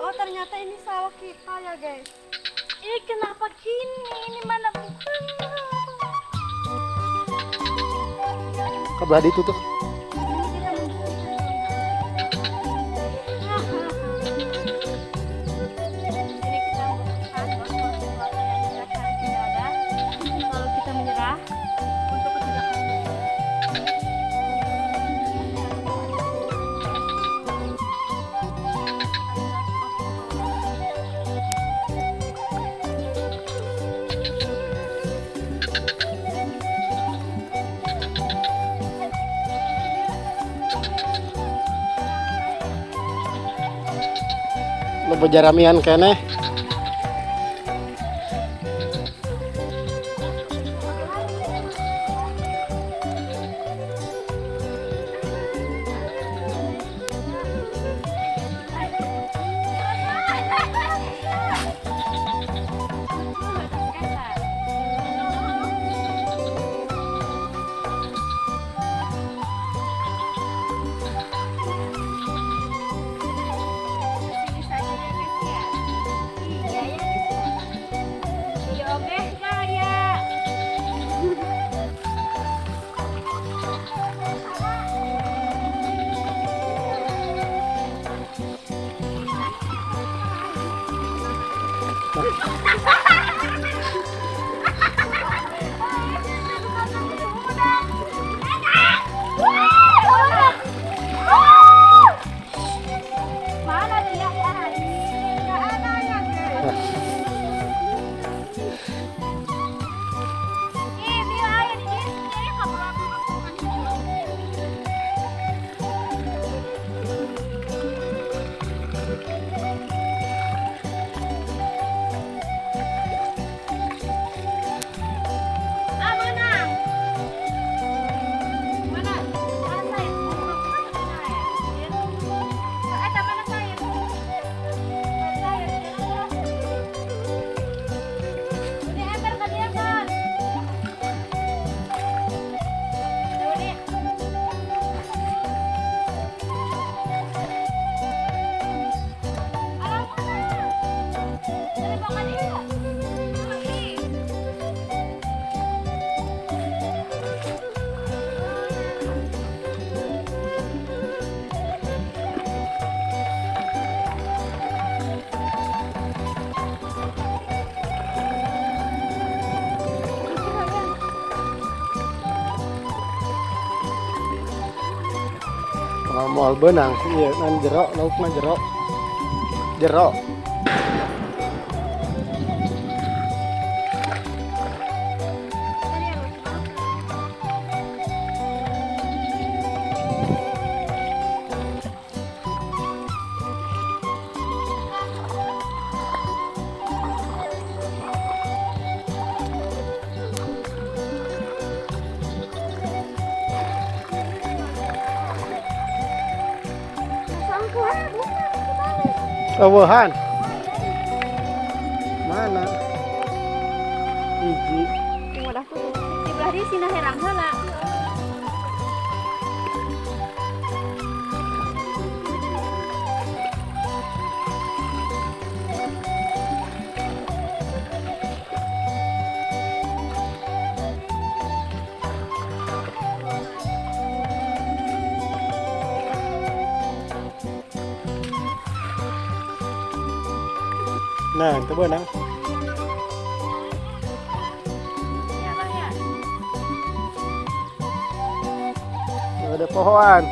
Oh, ternyata ini sawah kita ya, guys. Ini kenapa gini? Ini mana bukan? Kebelah itu tuh. Ini kita memutuskan bahwa sesuatu yang dirasakan tidak ada, lalu kita menyerah untuk ketidakadilan. Lo bejaramian kene. Sini saja ya guys ya. Iya ya guys ya. Iya oke saya. Mana dia? Nggak ada ya guys. Ini air ini kamu Ah, mana? Mana? Mana saya? Mana saya? Ada mana saya? Saya ini ember kan dia kan? Ini alam mana? Dari bawah dia. Lagi. Moal benang. Iya, nan jerok, laukna jerok. Jerok. Awahan. Mana? Hiji. Wadah tuh di belah di sini herang heula. Nah, itu benang. Ya Bang ya. Ada pohon.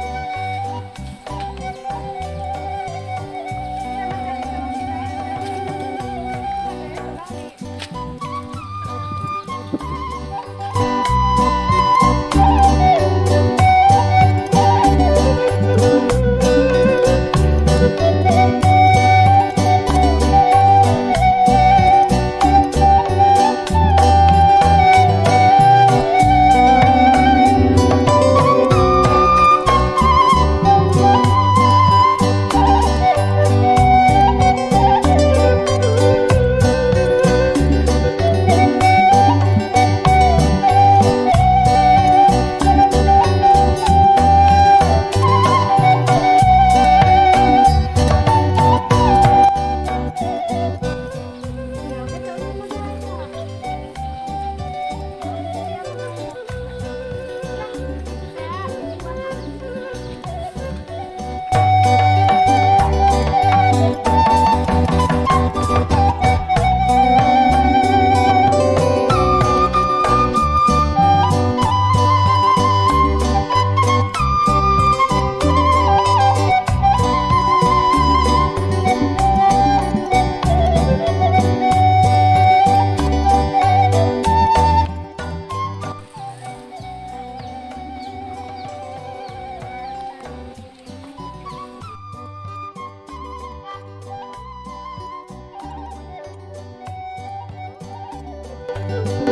Iya.